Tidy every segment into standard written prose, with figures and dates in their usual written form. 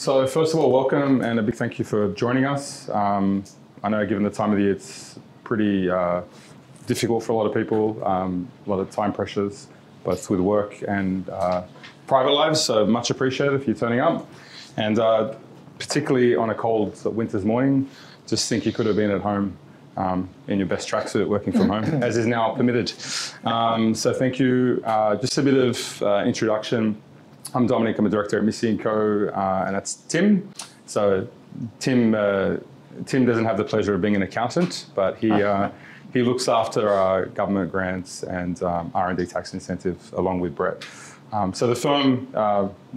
So first of all, welcome and a big thank you for joining us. I know given the time of the year, it's pretty difficult for a lot of people, a lot of time pressures, both with work and private lives, so much appreciated if you're turning up. And particularly on a cold winter's morning, just think you could have been at home in your best tracksuit working from home, as is now permitted. So thank you. Just a bit of introduction. I'm Dominic, I'm a director at Myssy & Co, and that's Tim. So Tim doesn't have the pleasure of being an accountant, but he looks after our government grants and R&D Tax Incentive along with Brett. So the firm,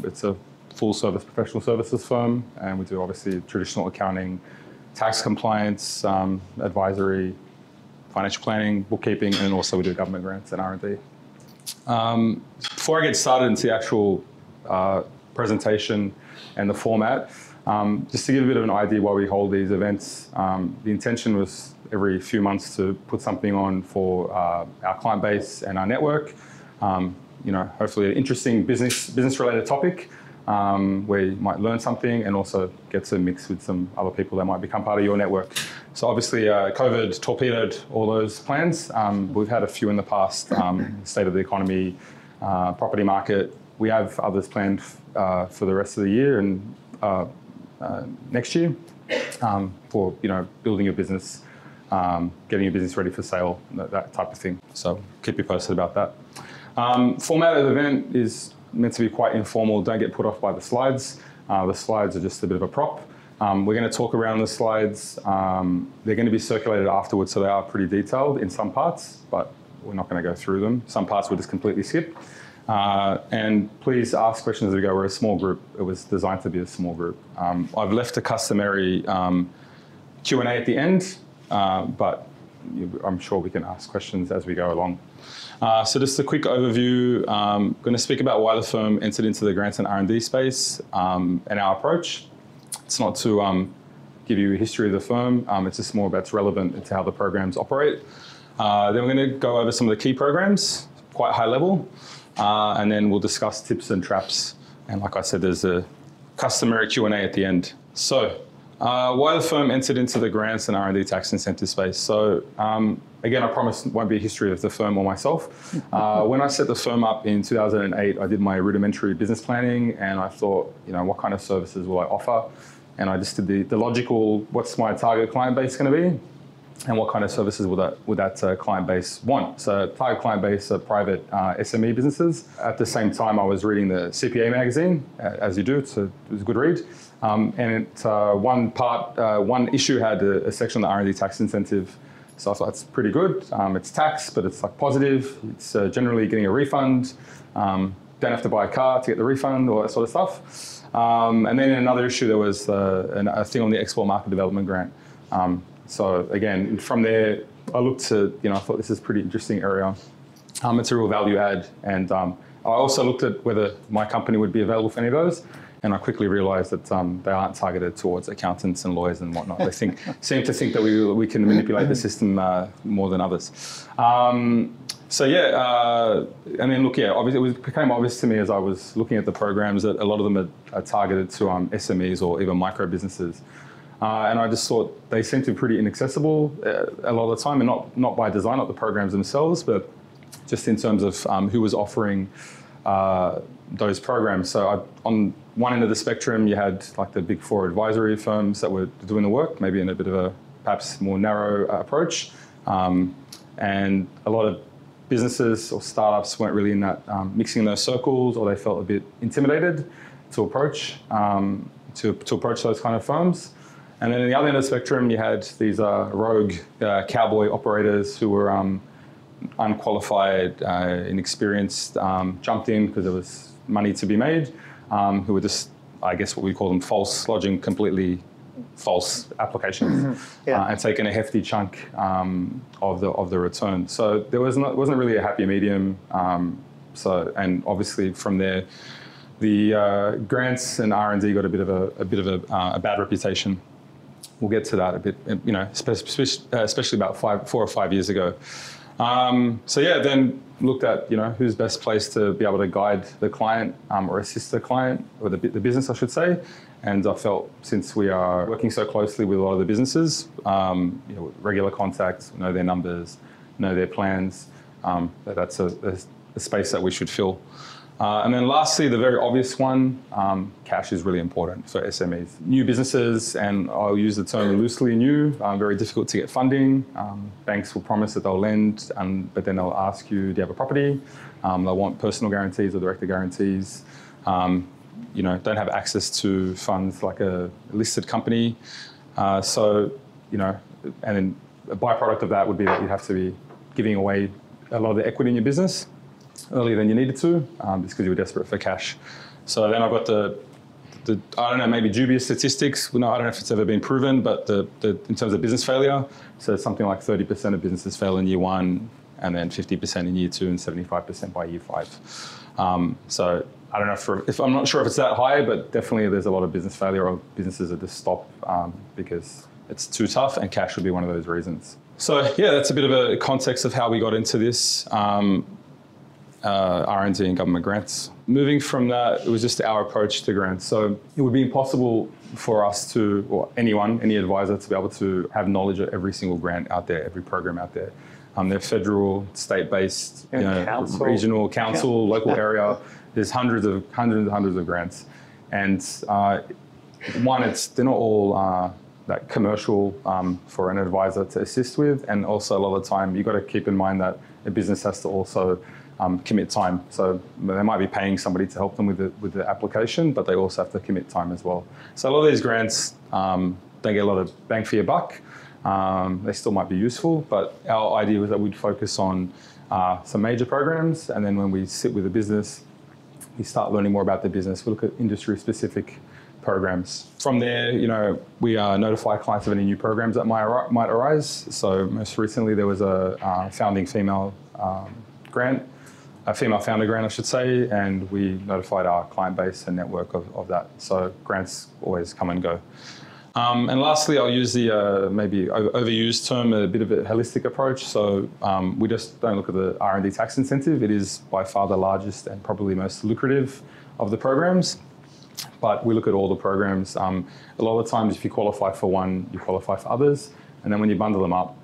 it's a full service professional services firm, and we do obviously traditional accounting, tax compliance, advisory, financial planning, bookkeeping, and also we do government grants and R&D. Before I get started into the actual presentation and the format, just to give a bit of an idea why we hold these events, the intention was every few months to put something on for our client base and our network. You know, hopefully an interesting business-related topic where you might learn something and also get to mix with some other people that might become part of your network. So obviously COVID torpedoed all those plans. We've had a few in the past, state of the economy, property market. We have others planned for the rest of the year and next year for building your business, getting your business ready for sale, that type of thing. So keep you posted about that. Format of the event is meant to be quite informal. Don't get put off by the slides. The slides are just a bit of a prop. We're going to talk around the slides. They're going to be circulated afterwards, so they are pretty detailed in some parts, but we're not going to go through them. Some parts we'll just completely skip. And please ask questions as we go. We're a small group. It was designed to be a small group. I've left a customary Q&A at the end, but I'm sure we can ask questions as we go along. So just a quick overview. I'm going to speak about why the firm entered into the grants and R&D space and our approach. It's not to give you a history of the firm. It's just more about it's relevant to how the programs operate. Then we're going to go over some of the key programs, quite high level. And then we'll discuss tips and traps. And like I said, there's a customary Q&A at the end. So why the firm entered into the grants and R&D tax incentive space. So again, I promise it won't be a history of the firm or myself. When I set the firm up in 2008, I did my rudimentary business planning and I thought, what kind of services will I offer? And I just did the logical, what's my target client base going to be? And what kind of services would that client base want? So target client base are private SME businesses. At the same time, I was reading the CPA magazine, as you do. It was a good read. And one issue had a section on the R&D tax incentive. So I thought it's pretty good. It's tax, but it's like positive. It's generally getting a refund. Don't have to buy a car to get the refund or that sort of stuff. And then in another issue, there was a thing on the export market development grant. So again, from there, I looked to, I thought this is a pretty interesting area. It's a real value add. And I also looked at whether my company would be available for any of those. And I quickly realized that they aren't targeted towards accountants and lawyers and whatnot. They seem to think that we can manipulate the system more than others. So yeah, and then look, yeah, obviously it became obvious to me as I was looking at the programs that a lot of them are targeted to SMEs or even micro businesses. And I just thought they seemed to be pretty inaccessible a lot of the time, and not by design, not the programs themselves, but just in terms of who was offering those programs. So on one end of the spectrum, you had like the big four advisory firms that were doing the work, maybe in a bit of a perhaps more narrow approach. And a lot of businesses or startups weren't really in that mixing those circles, or they felt a bit intimidated to approach those kind of firms. And then at the other end of the spectrum, you had these rogue cowboy operators who were unqualified, inexperienced, jumped in because there was money to be made, who were just, I guess what we call them, lodging completely false applications and taking a hefty chunk of the return. So there wasn't really a happy medium. And obviously from there, the grants and R&D got a bit of a bad reputation. We'll get to that a bit, especially about 4 or 5 years ago. So yeah, then looked at who's best placed to be able to guide the client or assist the client or the business, I should say. And I felt since we are working so closely with a lot of the businesses, regular contacts, know their numbers, know their plans, that's a space that we should fill. And then lastly, the very obvious one, cash is really important for SMEs. New businesses, and I'll use the term loosely new, very difficult to get funding. Banks will promise that they'll lend, but then they'll ask you, do you have a property? They'll want personal guarantees or director guarantees. Don't have access to funds like a listed company. And then a byproduct of that would be that you'd have to be giving away a lot of the equity in your business earlier than you needed to, just because you were desperate for cash. So then I've got the I don't know, maybe dubious statistics. I don't know if it's ever been proven, but in terms of business failure, so something like 30% of businesses fail in year 1, and then 50% in year 2, and 75% by year 5. So I don't know if I'm not sure if it's that high, but definitely there's a lot of business failure, or businesses that just stop because it's too tough, and cash would be one of those reasons. So yeah, that's a bit of a context of how we got into this. R&D and government grants. Moving from that, it was just our approach to grants. So it would be impossible for us to, or anyone, any advisor, to be able to have knowledge of every single grant out there, every program out there. They're federal, state-based, regional, council, local area. There's hundreds of grants, and they're not all that commercial for an advisor to assist with, and also a lot of the time you've got to keep in mind that a business has to also commit time. So they might be paying somebody to help them with the application, but they also have to commit time as well. So a lot of these grants don't get a lot of bang for your buck. They still might be useful, but our idea was that we'd focus on some major programs, and then when we sit with a business, we start learning more about the business. We look at industry-specific programs. From there, we notify clients of any new programs that might arise. So most recently, there was a founding female grant, a female founder grant, I should say, and we notified our client base and network of that. So grants always come and go. And lastly, I'll use the maybe overused term, a bit of a holistic approach. So we just don't look at the R&D Tax Incentive. It is by far the largest and probably most lucrative of the programs. But we look at all the programs. A lot of times, if you qualify for one, you qualify for others. And then when you bundle them up,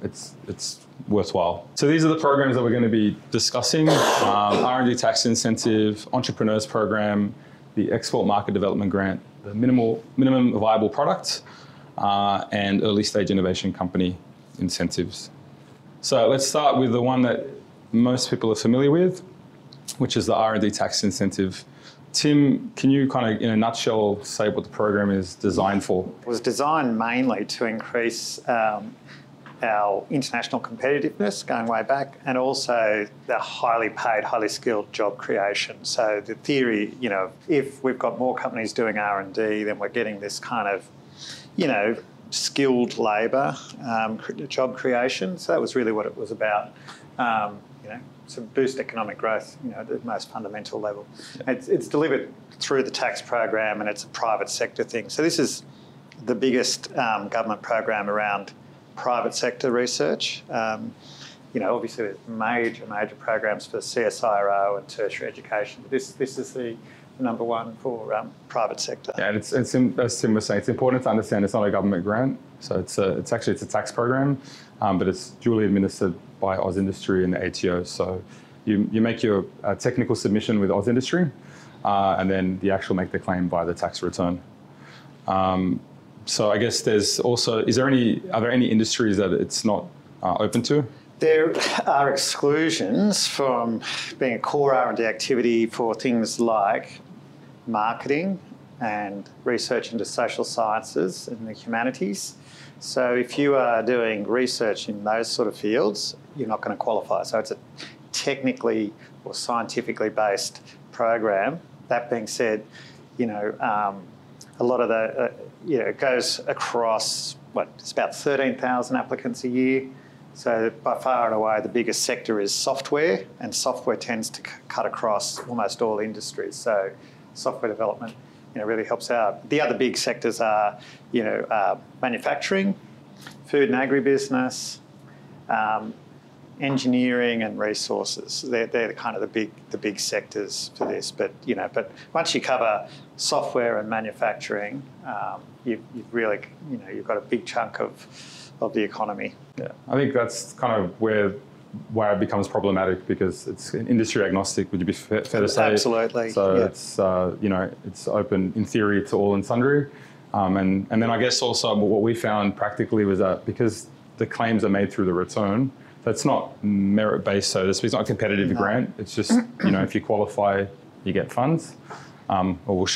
it's worthwhile. So these are the programs that we're going to be discussing. R&D Tax Incentive, Entrepreneurs Program, the Export Market Development Grant, the Minimum Viable Product, and Early Stage Innovation Company incentives. So let's start with the one that most people are familiar with, which is the R&D Tax Incentive. Tim, can you kind of, in a nutshell, say what the program is designed for? It was designed mainly to increase our international competitiveness going way back, and also the highly paid, highly skilled job creation. So the theory, if we've got more companies doing R&D, then we're getting this kind of, skilled labour job creation. So that was really what it was about, to boost economic growth, at the most fundamental level. Yep. It's delivered through the tax program, and it's a private sector thing. So this is the biggest government program around private sector research. Obviously there's major programs for CSIRO and tertiary education. But this is the number one for private sector. Yeah, and it's as Tim was saying, it's important to understand it's not a government grant. So it's actually a tax program, but it's duly administered by AusIndustry and the ATO. So you make your technical submission with AusIndustry, and then you actually make the claim via the tax return. So I guess there's also, are there any industries that it's not open to? There are exclusions from being a core R&D activity for things like marketing and research into social sciences and the humanities. So if you are doing research in those sort of fields, you're not going to qualify. So it's a technically or scientifically based program. That being said, a lot of the, it goes across, it's about 13,000 applicants a year. So by far and away, the biggest sector is software, and software tends to cut across almost all industries. So software development, really helps out. The other big sectors are, manufacturing, food and agribusiness, engineering and resources. They're kind of the big sectors for this. But but once you cover software and manufacturing, you've really you've got a big chunk of the economy. Yeah, I think that's kind of where it becomes problematic, because it's industry agnostic. Would you be fair to say? Absolutely. So it's it's open in theory to all and sundry, and then I guess also what we found practically was that because the claims are made through the return, that's not merit based. So it's not a competitive grant. It's just if you qualify, you get funds. Or we'll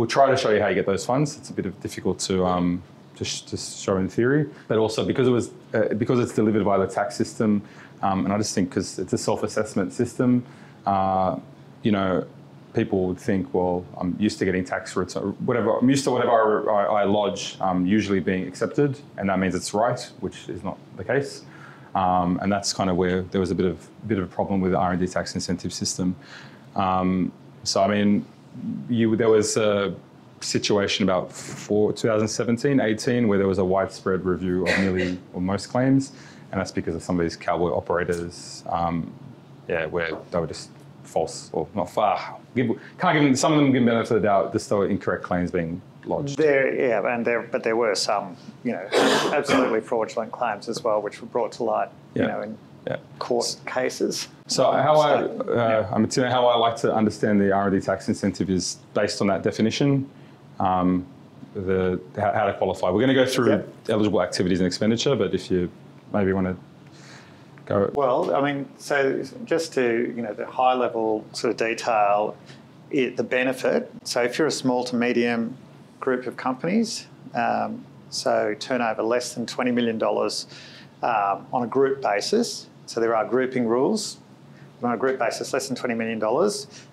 try to show you how you get those funds. It's a bit difficult to just show in theory, but also because it's delivered by the tax system. And I just think because it's a self-assessment system, people would think, well, I'm used to getting tax return, whatever. I'm used to whatever I lodge usually being accepted, and that means it's right, which is not the case. And that's kind of where there was a bit of a problem with the R&D tax incentive system. So I mean, there was a situation about 2017, 18, where there was a widespread review of most claims. And that's because of some of these cowboy operators, where they were just false or not far. Some of them give benefit of the doubt, just though incorrect claims being lodged. But there were some, absolutely fraudulent claims as well, which were brought to light, in court cases. So how I like to understand the R&D tax incentive is based on that definition. How to qualify. We're going to go through eligible activities and expenditure, but if you maybe want to go. Well, I mean, so just to, the high level sort of detail, the benefit. So if you're a small to medium group of companies, so turnover less than $20 million on a group basis, so there are grouping rules. On a group basis, less than $20 million,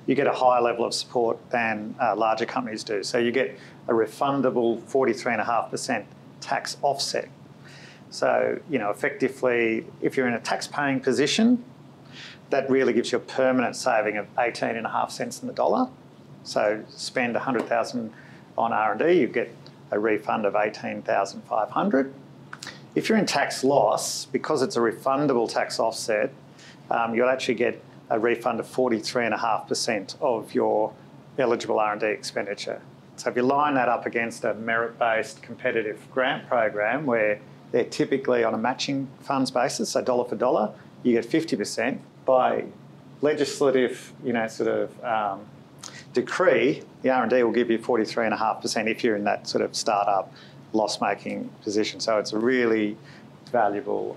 you get a higher level of support than larger companies do. So you get a refundable 43.5% tax offset. So, effectively, if you're in a tax-paying position, that really gives you a permanent saving of 18.5 cents in the dollar. So spend $100,000 on R&D, you get a refund of $18,500. If you're in tax loss, because it's a refundable tax offset, you'll actually get a refund of 43.5% of your eligible R&D expenditure. So if you line that up against a merit-based competitive grant program where they're typically on a matching funds basis, so dollar for dollar, you get 50%. By legislative, decree, the R&D will give you 43.5% if you're in that sort of startup loss-making position. So it's a really valuable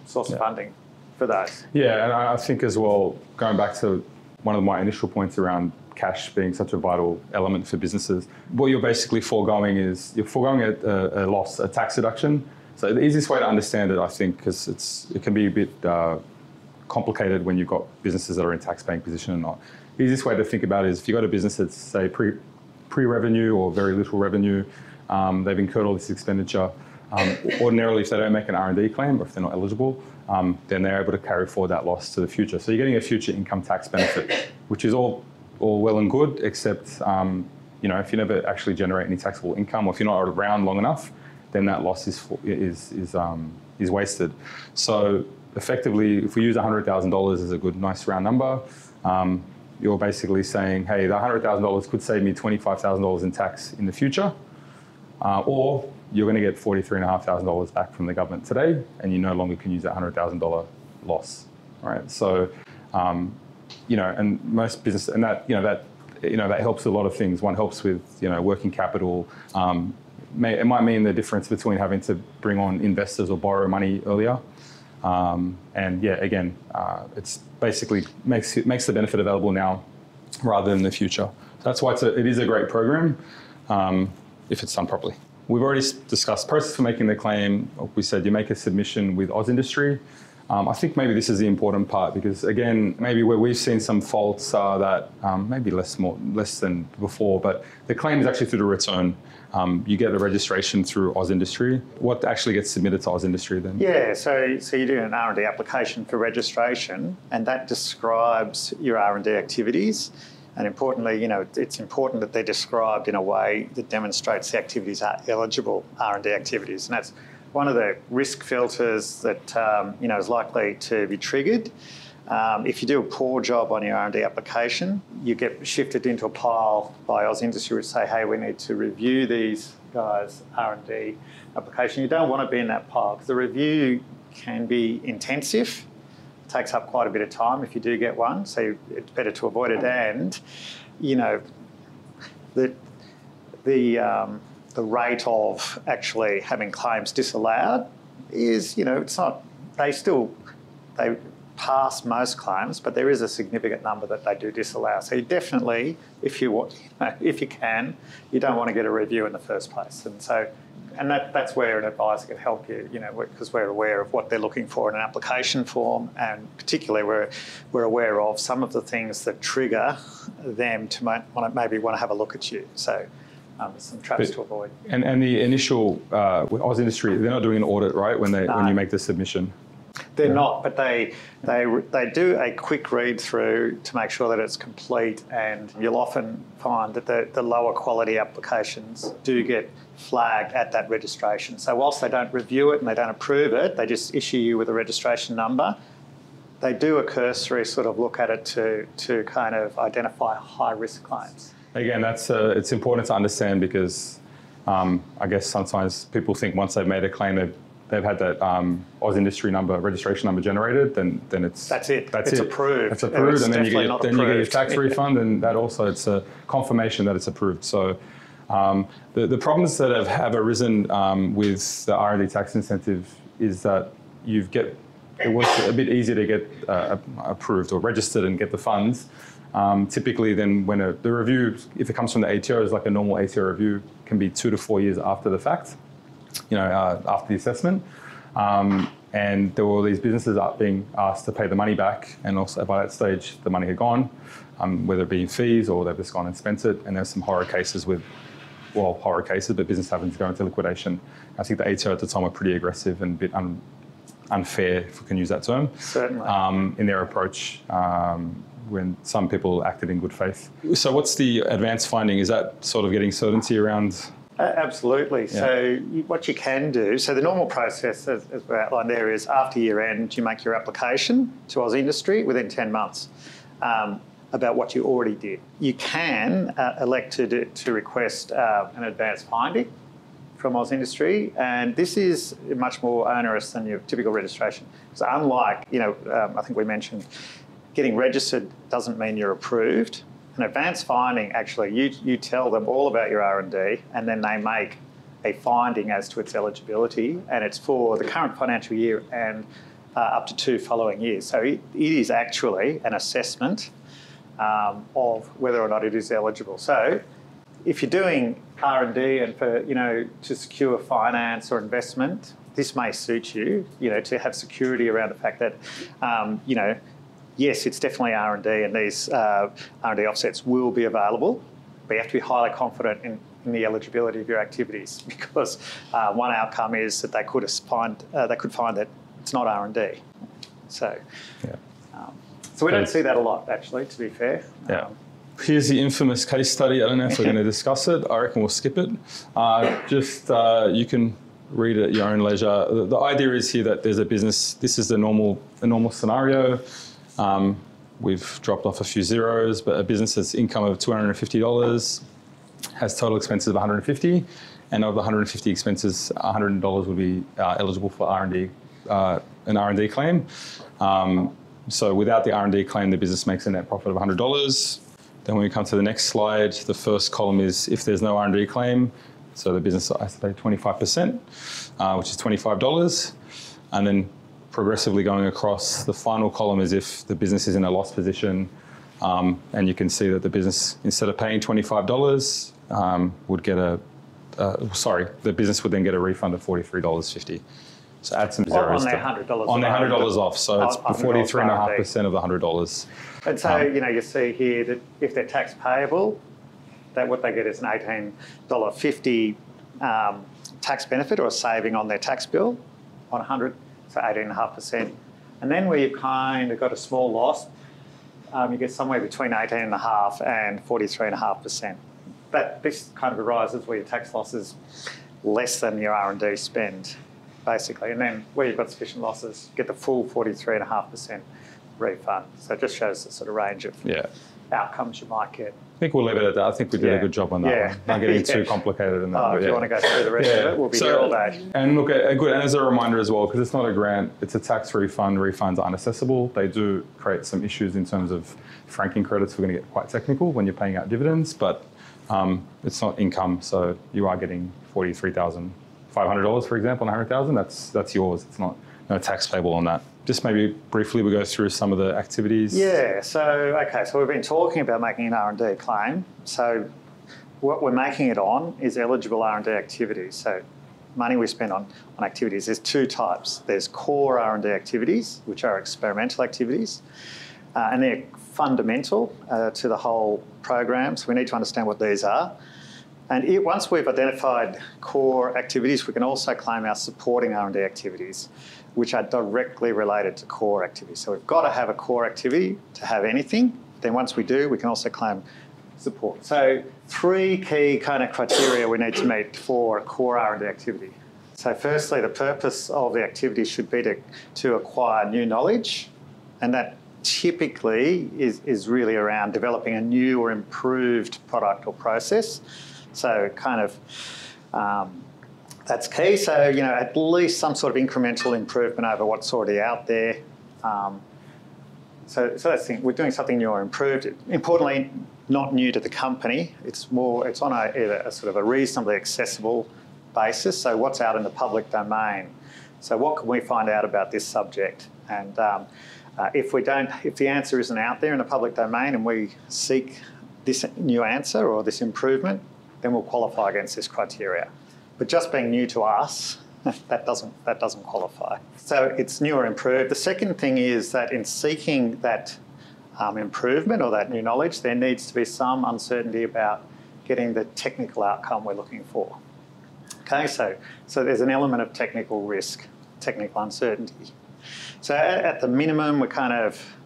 source of funding for those. Yeah, and I think as well, going back to one of my initial points around cash being such a vital element for businesses, what you're basically foregoing is a loss, a tax deduction. So the easiest way to understand it, I think, because it can be a bit complicated when you've got businesses that are in tax-paying position or not. The easiest way to think about it is if you've got a business that's, say, pre-revenue or very little revenue, they've incurred all this expenditure. Ordinarily, if they don't make an R&D claim or if they're not eligible, then they're able to carry forward that loss to the future. So you're getting a future income tax benefit, which is all well and good, except if you never actually generate any taxable income, or if you're not around long enough, then that loss is wasted. So effectively, if we use $100,000 as a good, nice round number, you're basically saying, hey, the $100,000 could save me $25,000 in tax in the future, or you're going to get $43,500 back from the government today, and you no longer can use that $100,000 loss, right? So, and most business, and that helps with a lot of things. One helps with, working capital. It might mean the difference between having to bring on investors or borrow money earlier. It's basically makes the benefit available now rather than in the future. So that's why it is a great program if it's done properly. We've already discussed process for making the claim. We said you make a submission with AusIndustry. I think maybe this is the important part because, again, maybe where we've seen some faults are that maybe less than before, but the claim is actually through the return. You get a registration through AusIndustry. What actually gets submitted to AusIndustry then? Yeah, so you do an R&D application for registration, and that describes your R&D activities. And importantly, it's important that they're described in a way that demonstrates the activities are eligible R&D activities. And that's one of the risk filters that is likely to be triggered. If you do a poor job on your R&D application, you get shifted into a pile by AusIndustry which say, hey, we need to review these guys' R&D application. You don't want to be in that pile because the review can be intensive. It takes up quite a bit of time if you do get one, so it's better to avoid it. And, the rate of actually having claims disallowed is, it's not, they pass most claims, but there is a significant number that they do disallow. So you definitely, if you can, you don't want to get a review in the first place. And that's where an advisor can help you, because we're aware of what they're looking for in an application form, and particularly we're aware of some of the things that trigger them to maybe want to have a look at you. So there's some traps to avoid. And the initial with AusIndustry, they're not doing an audit, right? When you make the submission. They're not, but they do a quick read through to make sure that it's complete, and you'll often find that the lower quality applications do get flagged at that registration. So whilst they don't review it and they don't approve it, they just issue you with a registration number. They do a cursory sort of look at it to kind of identify high risk claims. Again, it's important to understand because I guess sometimes people think once they've made a claim they've had that AusIndustry number, registration number generated, then it's... That's it. It's approved. It's approved, and then you get your tax refund, and that also, it's a confirmation that it's approved. So the problems that have arisen with the R&D tax incentive is that it was a bit easier to get approved or registered and get the funds. Typically then when the review, if it comes from the ATO, is like a normal ATO review, can be 2 to 4 years after the fact. After the assessment. And there were all these businesses being asked to pay the money back, and also by that stage the money had gone, whether it be in fees or they've just gone and spent it. And there's some horror cases but business having to go into liquidation. I think the ATO at the time were pretty aggressive and a bit unfair, if we can use that term, certainly, in their approach. When some people acted in good faith. So what's the advanced finding? Is that sort of getting certainty around? Absolutely. Yeah. So what you can do, so the normal process, as we outlined there, is after year end, you make your application to AusIndustry within 10 months about what you already did. You can elect to request an advanced finding from AusIndustry, and this is much more onerous than your typical registration. So unlike, I think we mentioned, getting registered doesn't mean you're approved. An advanced finding, actually, you tell them all about your R&D, and then they make a finding as to its eligibility, and it's for the current financial year and up to 2 following years. So it is actually an assessment of whether or not it is eligible. So if you're doing R&D and to secure finance or investment, this may suit you, to have security around the fact that, yes, it's definitely R&D, and these R&D offsets will be available, but you have to be highly confident in the eligibility of your activities, because one outcome is that they could find that it's not R&D. So, so we don't see that a lot, actually, to be fair. Yeah. Here's the infamous case study. I don't know if we're going to discuss it. I reckon we'll skip it. You can read it at your own leisure. The idea is here that there's a business. This is the normal scenario. We've dropped off a few zeros, but a business has income of $250, has total expenses of $150, and of the $150 expenses, $100 would be eligible for R&D, an R&D claim. So without the R&D claim, the business makes a net profit of $100. Then when we come to the next slide, the first column is if there's no R&D claim, so the business has to pay 25%, which is $25, and then progressively going across, the final column is if the business is in a loss position, and you can see that the business, instead of paying $25, would get the business would then get a refund of $43.50. So add some zeros. On their $100. On their $100 off, so it's 43.5% of the $100. And so, you see here that if they're tax payable, that what they get is an $18.50 tax benefit or a saving on their tax bill on 100. So 18.5%. And then where you've kind of got a small loss, you get somewhere between 18.5% and 43.5%. But this kind of arises where your tax loss is less than your R&D spend. basically. And then where you've got sufficient losses, you get the full 43.5% refund. So it just shows the sort of range of outcomes you might get. I think we'll leave it at that. I think we did a good job on that one. Not getting too complicated in that. If you want to go through the rest of it, we'll be here all day. And look, good. And as a reminder as well, because it's not a grant, it's a tax refund. Refunds are unaccessible. They do create some issues in terms of franking credits. We're going to get quite technical when you're paying out dividends, but it's not income. So you are getting $43,500, for example, on $100,000. That's yours. It's no tax payable on that. Just maybe briefly, we go through some of the activities. Yeah, so we've been talking about making an R&D claim. So what we're making it on is eligible R&D activities. So money we spend on activities, there's two types. There's core R&D activities, which are experimental activities, and they're fundamental to the whole program. So we need to understand what these are. And once we've identified core activities, we can also claim our supporting R&D activities, which are directly related to core activities. So we've got to have a core activity to have anything. Then once we do, we can also claim support. So 3 key kind of criteria we need to meet for a core R&D activity. So firstly, the purpose of the activity should be to acquire new knowledge, and that typically is really around developing a new or improved product or process. So kind of that's key. So, at least some sort of incremental improvement over what's already out there. So that's the thing. We're doing something new or improved. Importantly, not new to the company. It's on either a sort of a reasonably accessible basis. So what's out in the public domain? So what can we find out about this subject? And if the answer isn't out there in the public domain and we seek this new answer or this improvement, then we'll qualify against this criteria. But just being new to us, that doesn't qualify. So it's new or improved. The second thing is that in seeking that improvement or that new knowledge, there needs to be some uncertainty about getting the technical outcome we're looking for. Okay, so there's an element of technical risk, technical uncertainty. So at the minimum,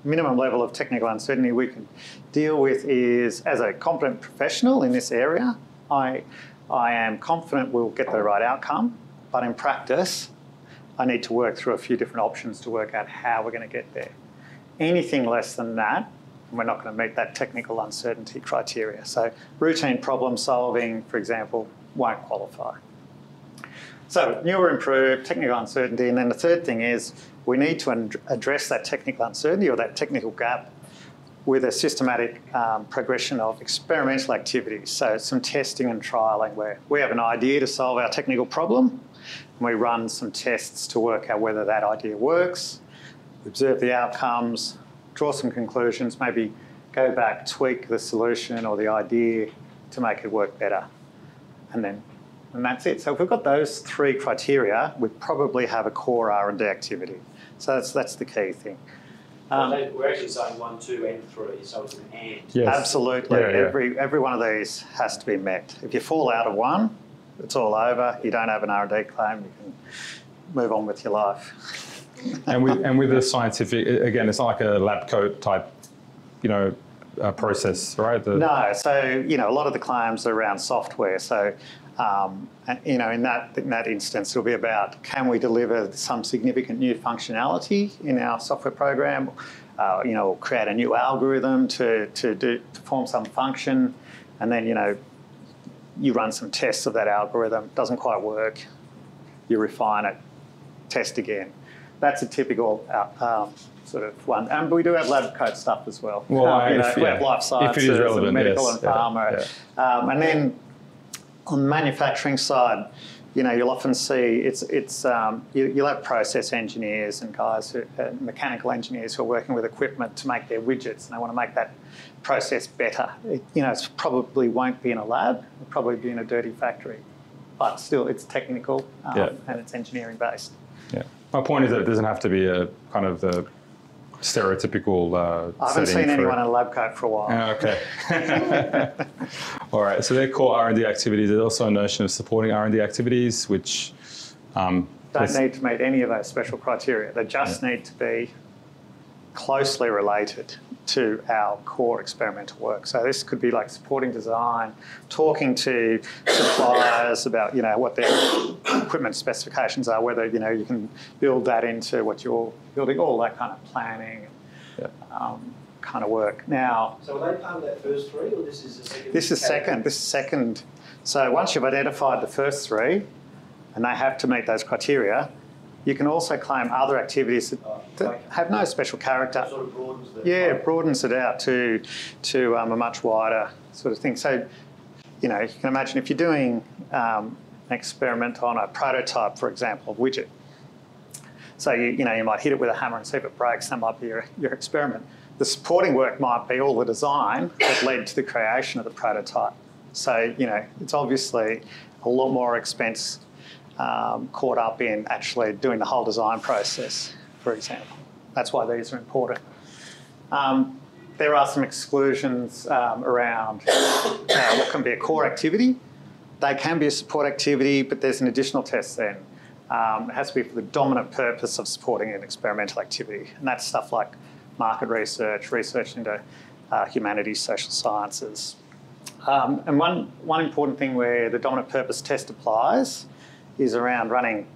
minimum level of technical uncertainty we can deal with is, as a competent professional in this area, I am confident we'll get the right outcome, but in practice, I need to work through a few different options to work out how we're going to get there. Anything less than that, we're not going to meet that technical uncertainty criteria. So routine problem solving, for example, won't qualify. So new or improved, technical uncertainty, and then the third thing is we need to address that technical uncertainty or that technical gap with a systematic progression of experimental activities. So some testing and trialling where we have an idea to solve our technical problem, and we run some tests to work out whether that idea works, observe the outcomes, draw some conclusions, maybe go back, tweak the solution or the idea to make it work better. And that's it. So if we've got those 3 criteria, we probably have a core R&D activity. So that's the key thing. We're actually saying 1, 2, and 3, so it's an and. Yes. Absolutely. Yeah. Every one of these has to be met. If you fall out of one, it's all over. You don't have an R&D claim. You can move on with your life. And with the scientific, again, it's not like a lab coat type, process, right? No. So a lot of the claims are around software. So in that instance, it'll be about can we deliver some significant new functionality in our software program, create a new algorithm to perform some function, and then you run some tests of that algorithm. Doesn't quite work, you refine it, test again. That's a typical sort of one. And we do have lab coat stuff as well. We have life sciences, if it is relevant, medical and pharma, and then. On the manufacturing side, you'll often see you'll have process engineers and guys, mechanical engineers who are working with equipment to make their widgets, and they want to make that process better. It probably won't be in a lab. It'll probably be in a dirty factory, but still, it's technical and it's engineering based. Yeah. My point is that it doesn't have to be a kind of the stereotypical I haven't seen anyone in a lab coat for a while. Okay. All right. So they're core R&D activities. There's also a notion of supporting R&D activities, which don't need to meet any of those special criteria. They just need to be closely related to our core experimental work. So this could be like supporting design, talking to suppliers about, what their equipment specifications are, whether, you can build that into what you're building, all that kind of planning, kind of work. Now, so are they part of that first three, or this is the second? This is second. This is second. So once you've identified the first three, and they have to meet those criteria, you can also claim other activities that have no special character. That sort of broadens the... Yeah, it broadens it out to a much wider sort of thing. So, you can imagine if you're doing an experiment on a prototype, for example, of widget. So, you might hit it with a hammer and see if it breaks. That might be your experiment. The supporting work might be all the design that led to the creation of the prototype. So, it's obviously a lot more expense caught up in actually doing the whole design process, for example. That's why these are important. There are some exclusions around what can be a core activity. They can be a support activity, but there's an additional test then. It has to be for the dominant purpose of supporting an experimental activity. And that's stuff like market research, research into humanities, social sciences. And one important thing where the dominant purpose test applies is around running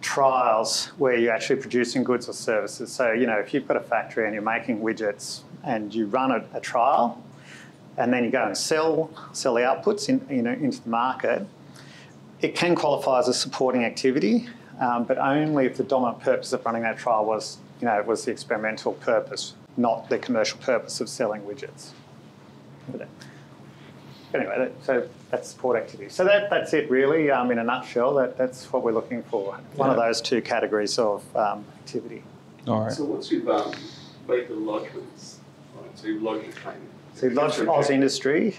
trials where you're actually producing goods or services. So, if you've got a factory and you're making widgets and you run a trial and then you go and sell the outputs into the market, it can qualify as a supporting activity, but only if the dominant purpose of running that trial was the experimental purpose, not the commercial purpose of selling widgets. Anyway, so that's support activity. So that's it really, in a nutshell. That's what we're looking for. One of those two categories of activity. All right. So once you've made the lodgements, right, so you've lodged a claim. So you've lodged Oz Industry,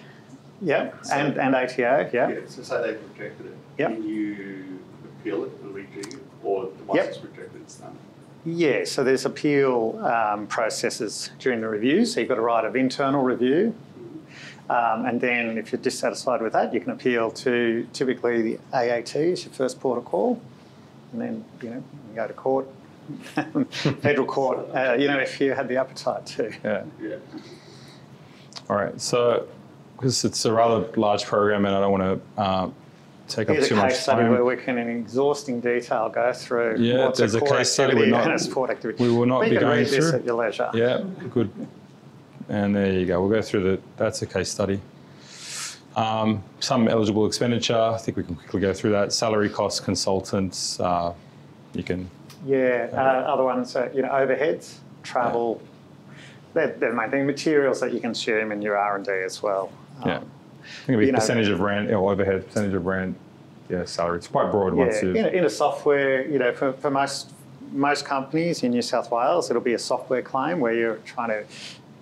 So, and ATO, so say they've rejected it. Yep. Can you appeal it and re-jig it, or once it's rejected, it's done? Yeah, so there's appeal processes during the review. So you've got a right of internal review. And then if you're dissatisfied with that, you can appeal to typically the AAT as your first port of call. And then, you can go to court, federal court, if you had the appetite to. Yeah. Yeah. All right. So, because it's a rather large program and I don't want to take up Here's too a much case study time. where we can in exhausting detail go through what's there's a core case study activity we're not- and a support activity. we will not But be you can going read this through. at your leisure. Yeah, good. And there you go. We'll go through that's a case study. Some eligible expenditure. I think we can quickly go through that. Salary costs, consultants. You can. Yeah. Other ones are, overheads, travel. They're the main thing. Materials that you consume in your R&D as well. I think it'll be percentage of rent or overhead, percentage of rent. Yeah, salary. It's quite broad once you. In a software, for most companies in New South Wales, it'll be a software claim where you're trying to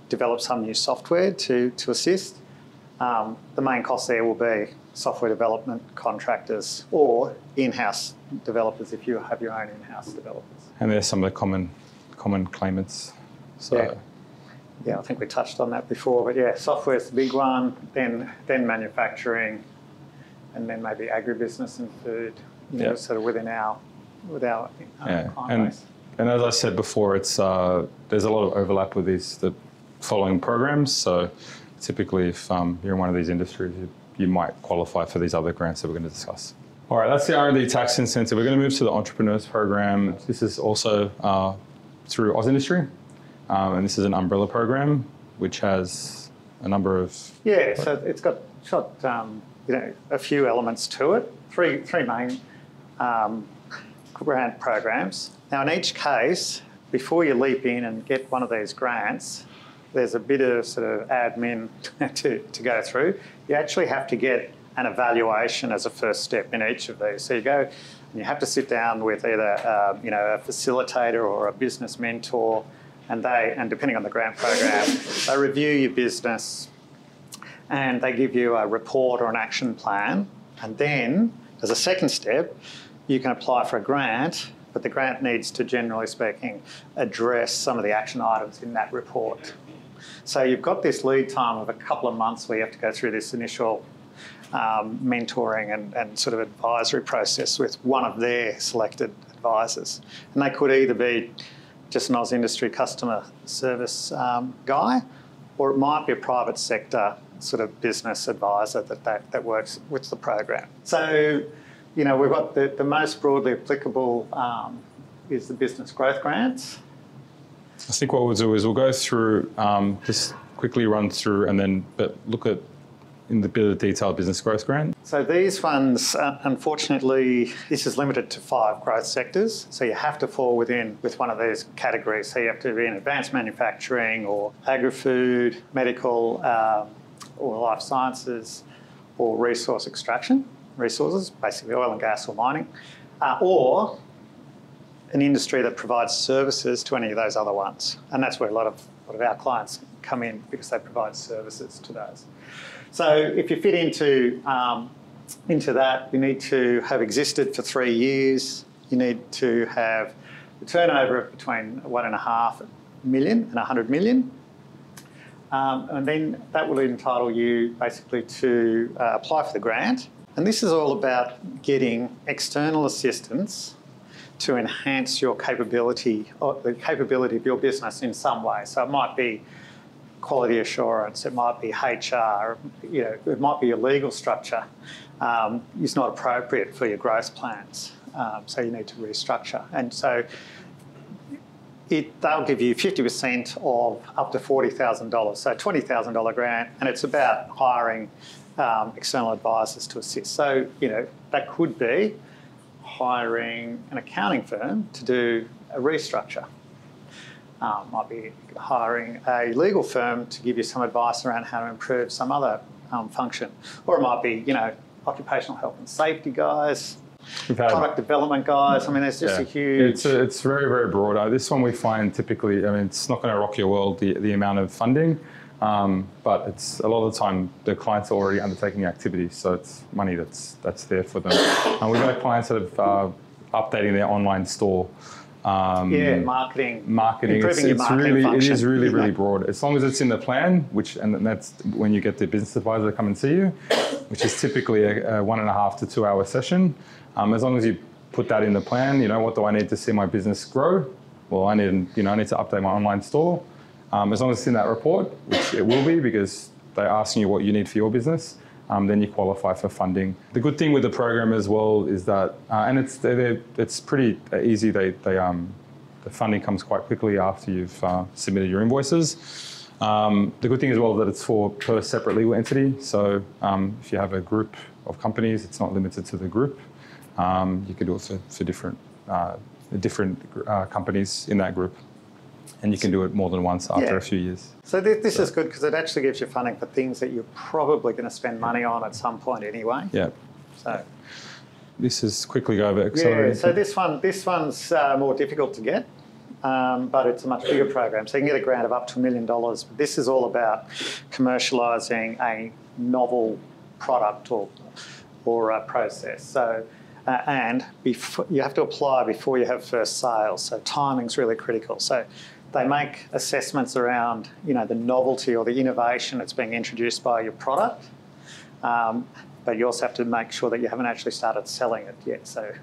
develop some new software to assist. The main cost there will be software development contractors or in-house developers if you have your own in-house developers. And there's some of the common claimants. So. Yeah, I think we touched on that before, but software's the big one, then manufacturing, and then maybe agribusiness and food, sort of within our client base. And as I said before, it's there's a lot of overlap with the following programs. So typically, if you're in one of these industries, you might qualify for these other grants that we're going to discuss. All right, that's the R&D Tax Incentive. We're going to move to the Entrepreneurs Program. This is also through Oz Industry, and this is an umbrella program which has a number of... Yeah, so it's got a few elements to it. Three main grant programs. Now, in each case, before you leap in and get one of these grants, there's a bit of sort of admin to go through. You actually have to get an evaluation as a first step in each of these. So you go and you have to sit down with either a facilitator or a business mentor, and depending on the grant program, they review your business and they give you a report or an action plan. And then, as a second step, you can apply for a grant, but the grant needs to, generally speaking, address some of the action items in that report. So you've got this lead time of a couple of months where you have to go through this initial mentoring and sort of advisory process with one of their selected advisors. And they could either be just an Oz industry customer service guy, or it might be a private sector sort of business advisor that works with the program. So, we've got the most broadly applicable is the business growth grants. I think what we'll do is we'll go through, just quickly run through and then look at in the bit of detail business growth grant. So these funds, unfortunately, this is limited to 5 growth sectors. So you have to fall with one of these categories. So you have to be in advanced manufacturing or agri-food, medical, or life sciences, or resource extraction, resources, basically oil and gas or mining, or an industry that provides services to any of those other ones. And that's where a lot of our clients come in, because they provide services to those. So if you fit into that, you need to have existed for 3 years. You need to have a turnover of between 1.5 million and 100 million. And then that will entitle you basically to apply for the grant. And this is all about getting external assistance to enhance your capability, or the capability of your business in some way. So it might be quality assurance, it might be HR, it might be your legal structure is not appropriate for your growth plans. So you need to restructure. And so they'll give you 50% of up to $40,000, so $20,000 grant, and it's about hiring external advisors to assist. So, that could be hiring an accounting firm to do a restructure. Might be hiring a legal firm to give you some advice around how to improve some other function. Or it might be, occupational health and safety guys, product development guys. I mean, there's just a huge... It's very, very broad. This one we find typically, it's not going to rock your world, the amount of funding, but it's a lot of the time the clients are already undertaking the activity, so it's money that's there for them. And we've got clients that have updating their online store. Marketing. Improving your marketing function. It is really broad. As long as it's in the plan, and that's when you get the business advisor to come and see you, which is typically a 1.5 to 2 hour session. As long as you put that in the plan, what do I need to see my business grow? Well, I need to update my online store. As long as it's in that report, which it will be, because they're asking you what you need for your business, then you qualify for funding. The good thing with the program as well is that, and it's pretty easy. The funding comes quite quickly after you've submitted your invoices. The good thing as well is that it's per separate legal entity. So if you have a group of companies, it's not limited to the group. You could do it for different companies in that group. And you can do it more than once after a few years. So this is good, because it actually gives you funding for things that you're probably going to spend money on at some point anyway. Yeah. So this is quickly go over accelerated. So this one's more difficult to get, but it's a much bigger program. So you can get a grant of up to $1 million. This is all about commercialising a novel product or a process. So and you have to apply before you have first sales. So timing's really critical. So they make assessments around, the novelty or the innovation that's being introduced by your product, but you also have to make sure that you haven't actually started selling it yet. So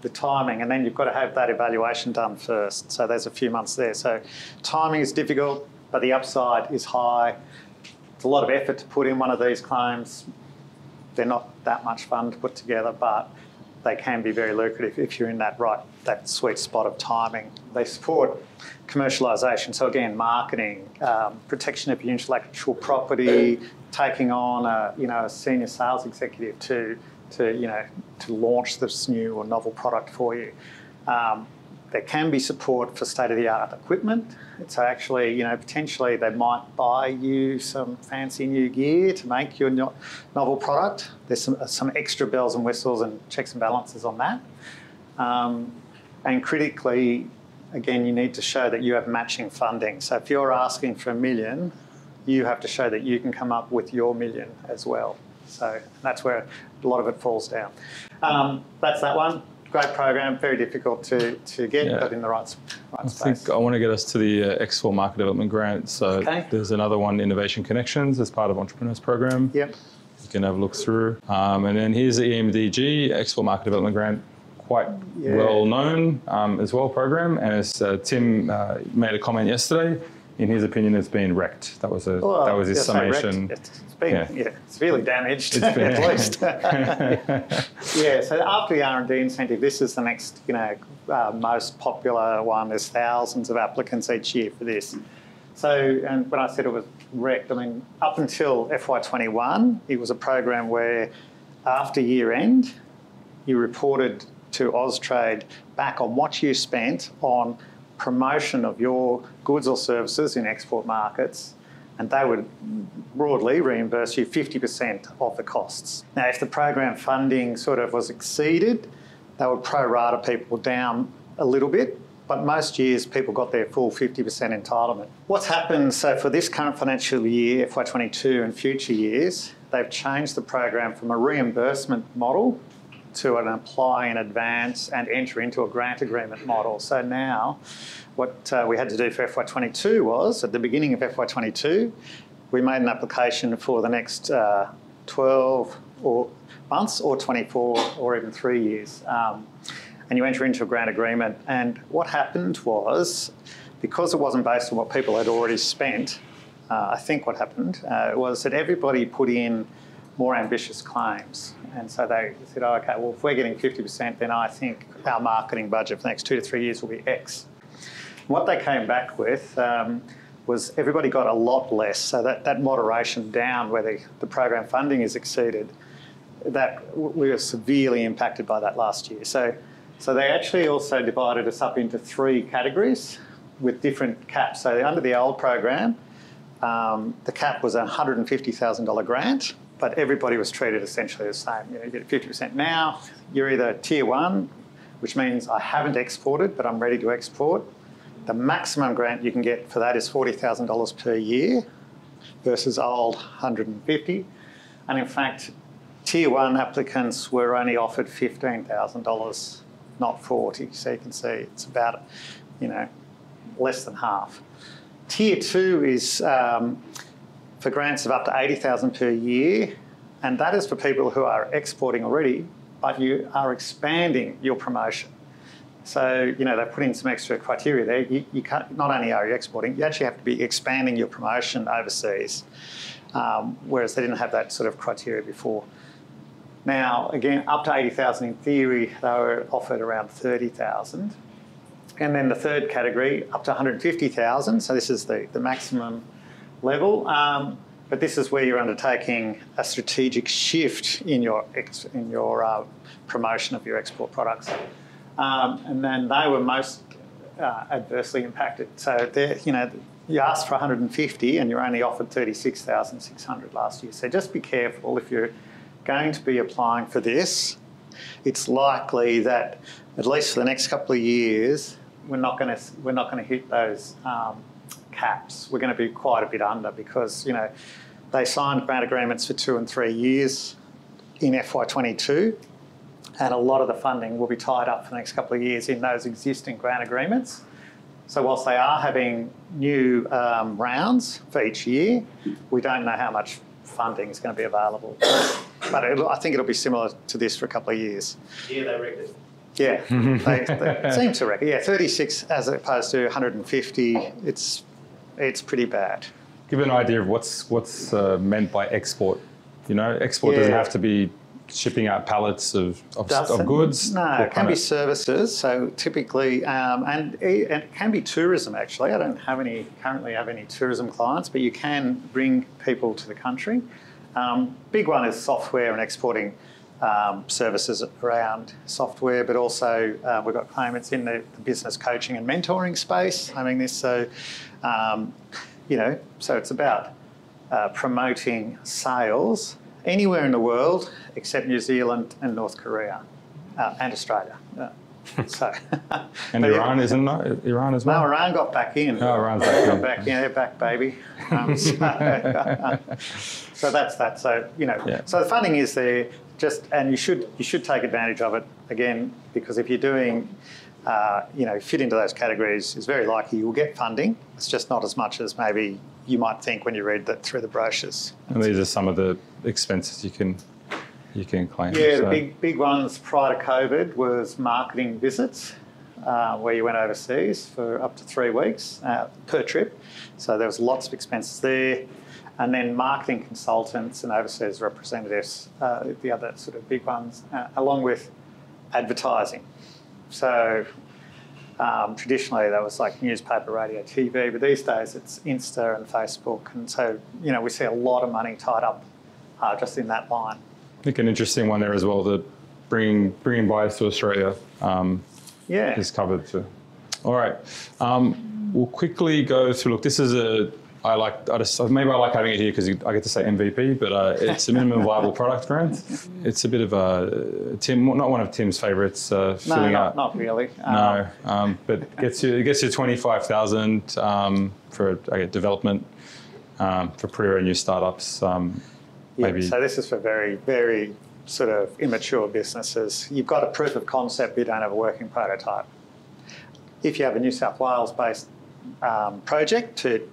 the timing, and then you've got to have that evaluation done first. So there's a few months there. So timing is difficult, but the upside is high. It's a lot of effort to put in one of these claims. They're not that much fun to put together, but they can be very lucrative if you're in that sweet spot of timing. They support commercialisation, so again, marketing, protection of your intellectual property, taking on a senior sales executive to launch this new or novel product for you. There can be support for state-of-the-art equipment. So actually, potentially they might buy you some fancy new gear to make your novel product. There's some extra bells and whistles and checks and balances on that. And critically, again, you need to show that you have matching funding. So if you're asking for $1 million, you have to show that you can come up with your $1 million as well. So that's where a lot of it falls down. That's that one. Great program, very difficult to get, but in the right space. I think I want to get us to the X4 Market Development Grant. So there's another one, Innovation Connections, as part of Entrepreneurs Program. Yep. You can have a look through. And then here's the EMDG, X4 Market Development Grant. quite well known as well program, and as Tim made a comment yesterday, in his opinion, it's been wrecked. That was his summation. It's really damaged at least. So after the R&D incentive, this is the next most popular one. There's thousands of applicants each year for this. So, and when I said it was wrecked, I mean up until FY21, it was a program where after year end, you reported to Austrade back on what you spent on promotion of your goods or services in export markets, and they would broadly reimburse you 50% of the costs. Now, if the program funding sort of was exceeded, they would pro rata people down a little bit, but most years people got their full 50% entitlement. What's happened, so for this current financial year, FY22 and future years, they've changed the program from a reimbursement model to an apply in advance and enter into a grant agreement model. So now what we had to do for FY22 was, at the beginning of FY22, we made an application for the next 12 months or 24 or even 3 years. And you enter into a grant agreement. And what happened was, because it wasn't based on what people had already spent, I think what happened was that everybody put in more ambitious claims. And so they said, oh, okay, well, if we're getting 50%, then I think our marketing budget for the next 2 to 3 years will be X. What they came back with was everybody got a lot less. So that moderation down where the program funding is exceeded, that we were severely impacted by that last year. So they actually also divided us up into 3 categories with different caps. So under the old program, the cap was a $150,000 grant, but everybody was treated essentially the same. You get 50%. Now you're either tier 1, which means I haven't exported, but I'm ready to export. The maximum grant you can get for that is $40,000 per year versus old $150,000. And in fact, tier 1 applicants were only offered $15,000, not $40,000. So you can see it's about, less than half. Tier 2 is for grants of up to $80,000 per year, and that is for people who are exporting already, but you are expanding your promotion. So, they put in some extra criteria there. You can't, not only are you exporting, you actually have to be expanding your promotion overseas, whereas they didn't have that sort of criteria before. Now, again, up to $80,000 in theory, they were offered around $30,000. And then the third category, up to $150,000. So this is the maximum level. But this is where you're undertaking a strategic shift in your promotion of your export products. And then they were most adversely impacted. So you asked for 150 and you're only offered 36,600 last year. So just be careful if you're going to be applying for this. It's likely that at least for the next couple of years, we're not going to hit those caps. We're going to be quite a bit under because they signed grant agreements for 2 and 3 years in FY22, and a lot of the funding will be tied up for the next couple of years in those existing grant agreements. So whilst they are having new rounds for each year, we don't know how much funding is going to be available. But I think it'll be similar to this for a couple of years. Yeah, they reckon. Yeah, they seem to reckon. Yeah, 36 as opposed to 150. It's pretty bad. Give an idea of what's meant by export. Export doesn't have to be shipping out pallets of goods. No, it can be services. So typically, and it can be tourism. Actually, I don't currently have any tourism clients, but you can bring people to the country. Big one is software and exporting. Services around software, but also we've got claimants in the business coaching and mentoring space having this. So, so it's about promoting sales anywhere in the world except New Zealand and North Korea and Australia. So, and Iran, isn't it? Iran as well? No, Iran got back in. Oh, Iran's back in. They're back, baby. So that's that. So, so the funding is there, and you should take advantage of it, again, because if you're doing, fit into those categories, it's very likely you'll get funding. It's just not as much as maybe you might think when you read that through the brochures. And these are some of the expenses you can you can claim. Yeah, the big ones prior to COVID was marketing visits, where you went overseas for up to 3 weeks per trip. So there was lots of expenses there. And then marketing consultants and overseas representatives, the other sort of big ones, along with advertising. So traditionally that was like newspaper, radio, TV, but these days it's Insta and Facebook. And so, you know, we see a lot of money tied up just in that line. I think an interesting one there as well, that bringing buyers to Australia is covered too. All right, we'll quickly go through, look, this is maybe I like having it here because I get to say MVP, but it's a minimum viable product grant. It's a bit of not one of Tim's favourites. Not really. But it gets you 25,000 for development for pre and new startups. Maybe. So this is for very, very sort of immature businesses. You've got a proof of concept, you don't have a working prototype. If you have a New South Wales-based project to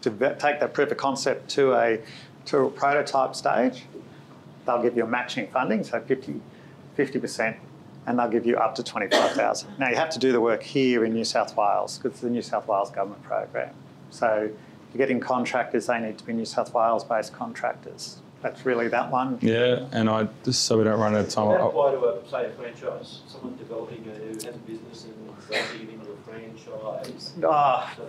take that proof of concept to a prototype stage, they'll give you a matching funding, so 50%, and they'll give you up to 25,000. Now you have to do the work here in New South Wales because it's the New South Wales government program. So you're getting contractors, they need to be New South Wales-based contractors. That's really that one. Yeah, and just so we don't run out of time. Does that apply to, say, a franchise? Someone developing who has a business and developing it into a franchise?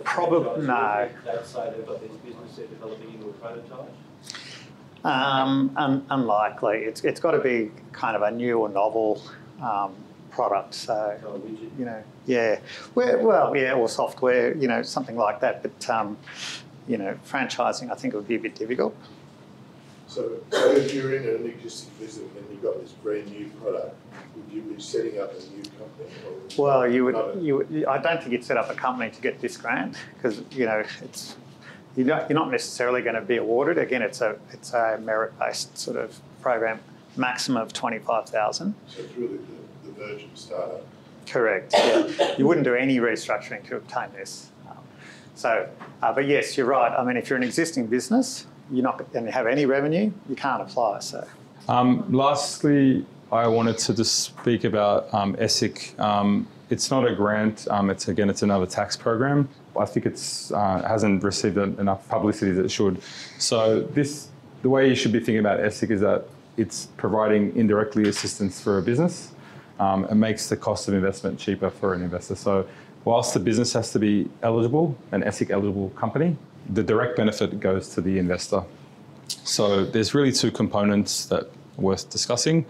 Probably no. They'd say they've got this business they're developing into a prototype? Unlikely. It's got to be kind of a new or novel product. So, you know, or software, you know, something like that. But, you know, franchising, I think it would be a bit difficult. So if you're in an existing business and you've got this brand new product, would you be setting up a new company? Well, you would. I don't think you'd set up a company to get this grant because, you know, you're not necessarily going to be awarded. Again, it's a merit-based sort of program, maximum of 25,000. So it's really the virgin startup. Correct. Yeah. You wouldn't do any restructuring to obtain this. But yes, you're right. I mean, if you're an existing business, you're not going to have any revenue, you can't apply. So, lastly, I wanted to just speak about ESIC. It's not a grant. It's another tax program. I think it's hasn't received enough publicity that it should. So the way you should be thinking about ESIC is that it's providing indirectly assistance for a business. It makes the cost of investment cheaper for an investor. So whilst the business has to be eligible, an ESIC eligible company, the direct benefit goes to the investor. So there's really two components that are worth discussing.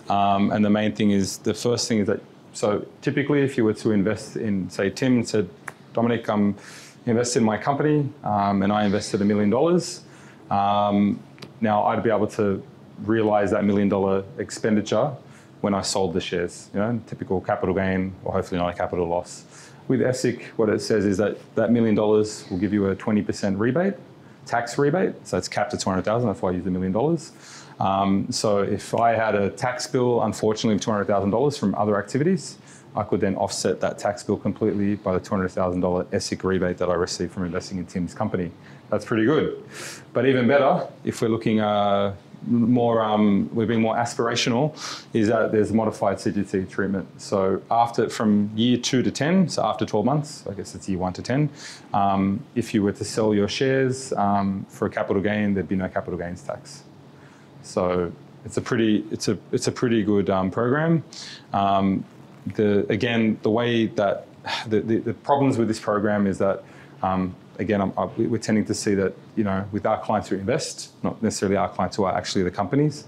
And the main thing is, the first thing is that, so typically if you were to invest in, say, Tim said, Dominic, invest in my company, and I invested $1 million. Now I'd be able to realize that $1 million expenditure when I sold the shares, you know, typical capital gain or hopefully not a capital loss. With ESIC, what it says is that $1 million will give you a 20% rebate, tax rebate. So it's capped at 200,000. That's why I use $1 million. So if I had a tax bill, unfortunately, of $200,000 from other activities, I could then offset that tax bill completely by the $200,000 ESIC rebate that I received from investing in Tim's company. That's pretty good. But even better, if we're looking we're being more aspirational, is that there's modified CGT treatment. So from year 2 to 10, so after 12 months, I guess it's year 1 to 10, if you were to sell your shares for a capital gain, there'd be no capital gains tax. So it's a pretty good program. The way that the problems with this program is that we're tending to see that, you know, with our clients who invest, not necessarily our clients who are actually the companies,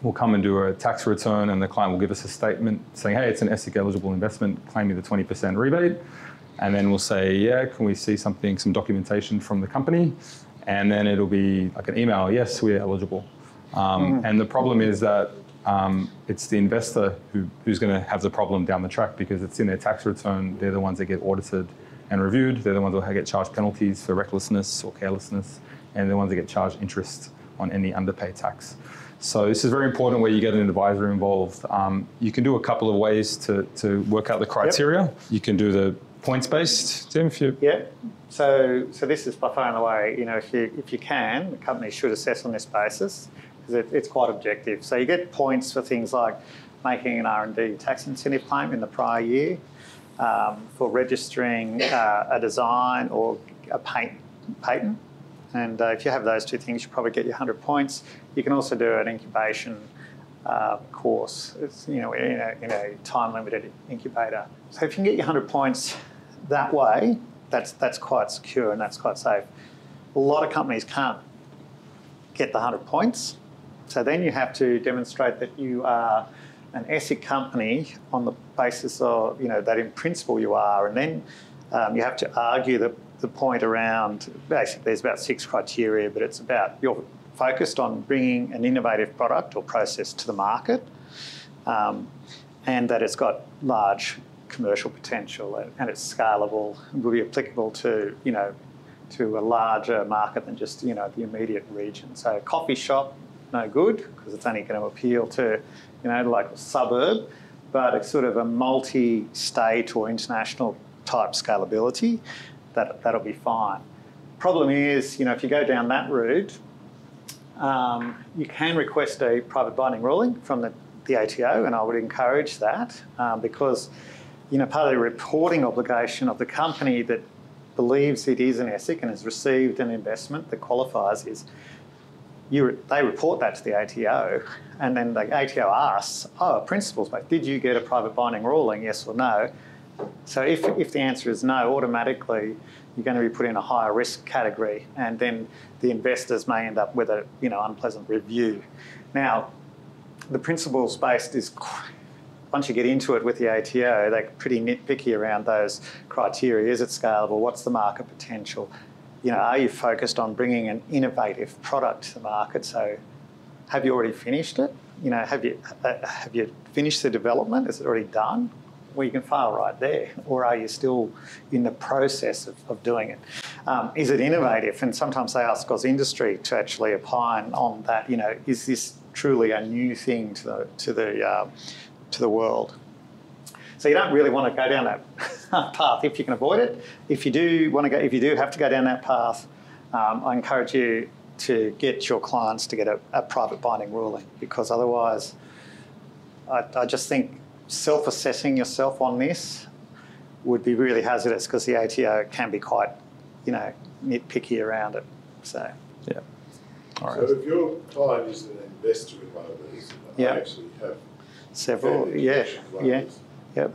we'll come and do a tax return and the client will give us a statement saying, hey, it's an ESIC eligible investment, claim me the 20% rebate. And then we'll say, yeah, can we see some documentation from the company? And then it'll be like an email, yes, we're eligible. And the problem is that it's the investor who's going to have the problem down the track because it's in their tax return. They're the ones that get audited and reviewed. They're the ones that get charged penalties for recklessness or carelessness, and they're the ones that get charged interest on any underpaid tax. So this is very important where you get an advisor involved. You can do a couple of ways to work out the criteria. Yep. You can do the points-based, Tim, if you... Yeah. So this is by far and away, you know, if you can, the company should assess on this basis. because it's quite objective. So you get points for things like making an R&D tax incentive claim in the prior year, for registering a design or a patent. And if you have those two things, you probably get your 100 points. You can also do an incubation course. It's, in a time-limited incubator. So if you can get your 100 points that way, that's quite secure and that's quite safe. A lot of companies can't get the 100 points. So then you have to demonstrate that you are an ESIC company on the basis of, that in principle you are. And then you have to argue the point around, basically there's about 6 criteria, but it's about you're focused on bringing an innovative product or process to the market, and that it's got large commercial potential and it's scalable and will be applicable to, to a larger market than just, the immediate region. So coffee shop, no good, because it's only going to appeal to, the local suburb, but it's sort of a multi-state or international type scalability, that'll be fine. Problem is, if you go down that route, you can request a private binding ruling from the ATO, and I would encourage that because, part of the reporting obligation of the company that believes it is an ESIC and has received an investment that qualifies is they report that to the ATO, and then the ATO asks, principals, but did you get a private binding ruling, yes or no? So if the answer is no, automatically you're going to be put in a higher risk category, and then the investors may end up with a unpleasant review. Now, the principles based is, once you get into it with the ATO, they're pretty nitpicky around those criteria. Is it scalable? What's the market potential? Are you focused on bringing an innovative product to the market? So have you already finished it? Have you finished the development? Is it already done? Well, you can fail right there. Or are you still in the process of doing it? Is it innovative? And sometimes they ask us industry to actually opine on that. Is this truly a new thing to the world? So you don't really want to go down that path if you can avoid it. If you do have to go down that path, I encourage you to get your clients to get a private binding ruling, because otherwise, I just think self-assessing yourself on this would be really hazardous, because the ATO can be quite, nitpicky around it. So, yeah. All right. So if your client is an investor in one of these, I actually have several. Yep.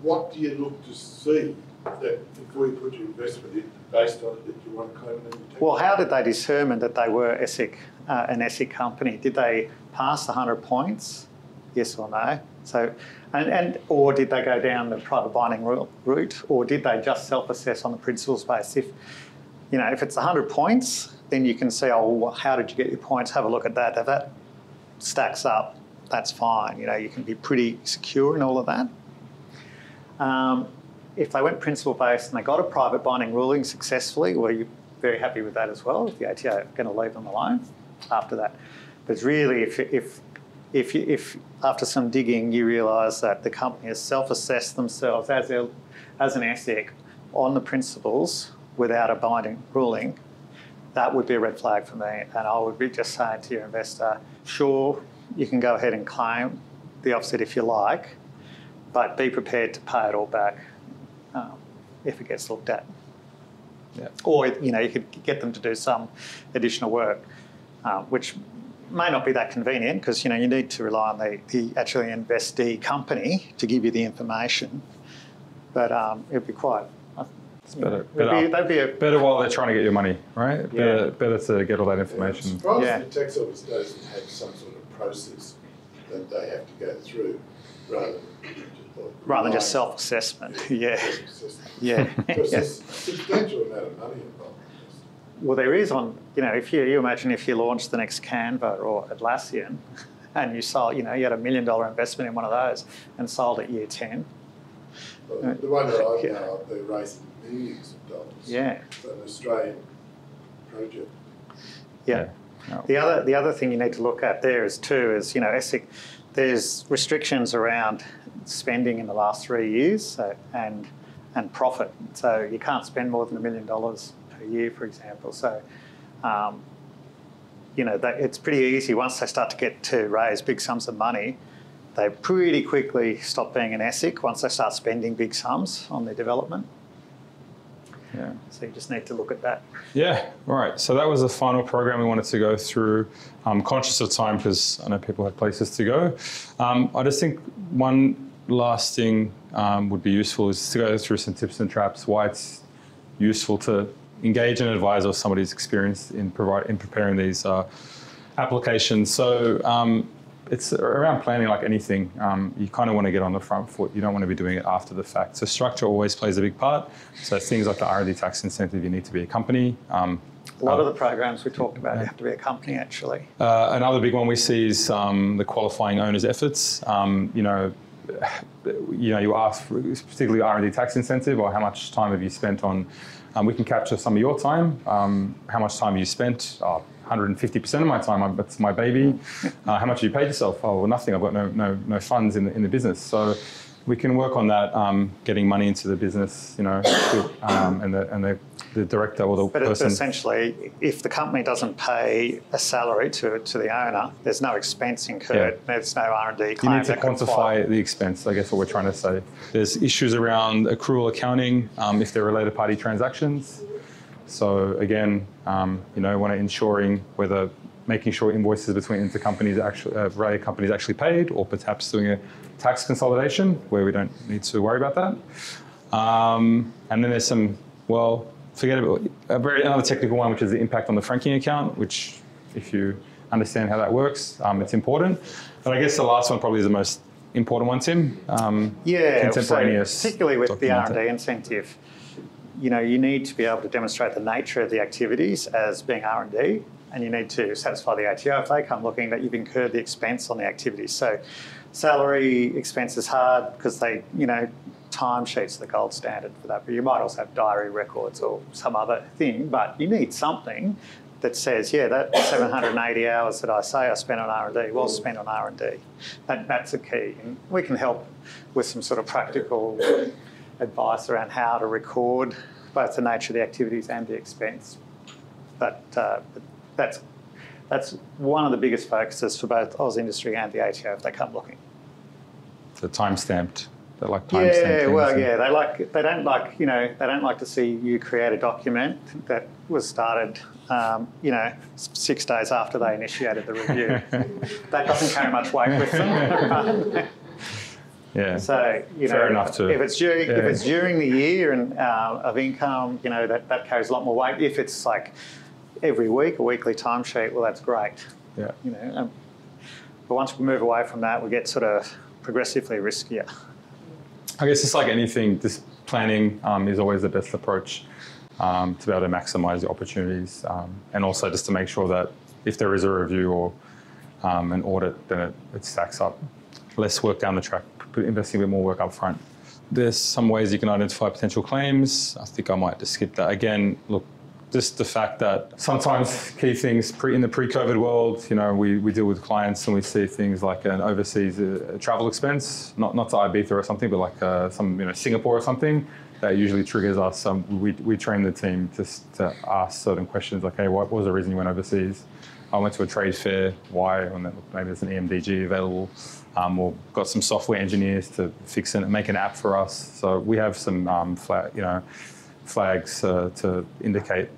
What do you look to see that before you put your investment in, based on it, that you want to claim an EMDG? Well, how did they determine that they were an ESIC company? Did they pass the 100 points? Yes or no? So, or did they go down the private binding route, or did they just self-assess on the principles base? If it's 100 points, then you can say, how did you get your points? Have a look at that. If that stacks up, that's fine. You can be pretty secure in all of that. If they went principle-based and they got a private binding ruling successfully, well, you're very happy with that as well. If the ATO are going to leave them alone after that. But it's really, if after some digging you realise that the company has self-assessed themselves as an ESIC on the principles without a binding ruling, that would be a red flag for me. And I would be just saying to your investor, sure, you can go ahead and claim the offset if you like, but be prepared to pay it all back if it gets looked at. Yeah. Or, you could get them to do some additional work, which may not be that convenient, because, you need to rely on the actually investee company to give you the information. But it'd be quite... It's better while they're trying to get your money, right? Yeah. Better to get all that information. I'm surprised the tax office doesn't have some sort of process that they have to go through rather than just self-assessment. Yeah. Because there's a substantial amount of money involved. Well, there is if you imagine if you launched the next Canva or Atlassian and you sold, you had $1 million investment in one of those and sold at year 10. Well, the one that I know of, they're raising millions of dollars. Yeah. For an Australian project. Yeah. The other thing you need to look at there is ESIC, there's restrictions around spending in the last 3 years and profit. So you can't spend more than $1 million per year, for example. So it's pretty easy once they start to get to raise big sums of money. They pretty quickly stop being an ESIC once they start spending big sums on their development. Yeah. So you just need to look at that. Yeah, all right. So that was the final program we wanted to go through. I'm conscious of time because I know people have places to go. I just think one last thing would be useful is to go through some tips and traps, why it's useful to engage an advisor or somebody who's experienced in preparing these applications. So it's around planning like anything. You kind of want to get on the front foot. You don't want to be doing it after the fact. So structure always plays a big part. So things like the R&D Tax Incentive, you need to be a company. A lot of the programs we talked about, you have to be a company actually. Another big one we see is the qualifying owner's efforts. You ask for particularly R&D Tax Incentive, or how much time have you spent on, we can capture some of your time, how much time you spent, 150% of my time, that's my baby. How much have you paid yourself? Oh, well, nothing, I've got no funds in the business. So we can work on that, getting money into the business, and the director or the person. But essentially, if the company doesn't pay a salary to the owner, there's no expense incurred. Yeah. There's no R&D claim. You need to quantify the expense, I guess what we're trying to say. There's issues around accrual accounting if they're related party transactions. So again, want to making sure invoices between intercompanies related companies actually paid, or perhaps doing a tax consolidation where we don't need to worry about that. And then there's some, forget about another technical one, which is the impact on the franking account, which if you understand how that works, it's important. But I guess the last one probably is the most important one, Tim. Contemporaneous. So particularly with the R&D incentive, you need to be able to demonstrate the nature of the activities as being R&D, and you need to satisfy the ATO if they come looking that you've incurred the expense on the activities. So salary expense is hard because timesheets are the gold standard for that, but you might also have diary records or some other thing, but you need something that says, that 780 hours that I say I spent on R&D was spent on R&D. That's a key. And we can help with some sort of practical advice around how to record both the nature of the activities and the expense. But that's one of the biggest focuses for both Oz Industry and the ATO if they come looking. The time-stamped. They like time-stamped things. They don't like to see you create a document that was started 6 days after they initiated the review. That doesn't carry much weight with them. Yeah. So fair enough too. If it's during the year and of income, that carries a lot more weight. If it's like every week, a weekly timesheet, well, that's great. Yeah. But once we move away from that, we get sort of progressively riskier. I guess it's like anything. This planning is always the best approach to be able to maximise the opportunities, and also just to make sure that if there is a review or an audit, then it stacks up. Less work down the track, investing a bit more work up front. There's some ways you can identify potential claims. I think I might just skip that. Again, look, just the fact that sometimes key things in the pre-COVID world, we deal with clients and we see things like an overseas travel expense, not to Ibiza or something, but like Singapore or something, that usually triggers us. We train the team to ask certain questions like, hey, what was the reason you went overseas? I went to a trade fair. Why? And then maybe there's an EMDG available. Or got some software engineers to fix it and make an app for us. So we have some flags to indicate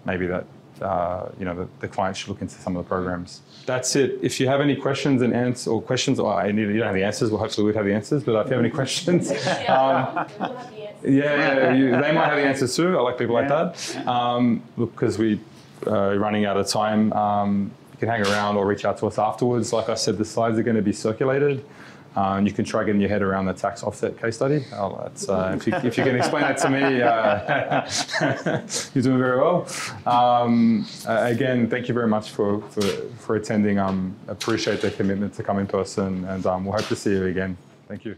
maybe that the client should look into some of the programs. That's it. If you have any questions and answers, you don't have the answers. Well, hopefully we'd have the answers. But if you have any questions, they might have the answers too. I like people like that. Because we're running out of time. You can hang around or reach out to us afterwards. Like I said, the slides are going to be circulated. And you can try getting your head around the tax offset case study. If you can explain that to me, you're doing very well. Again, thank you very much for attending. Appreciate the commitment to come in person, and we'll hope to see you again. Thank you.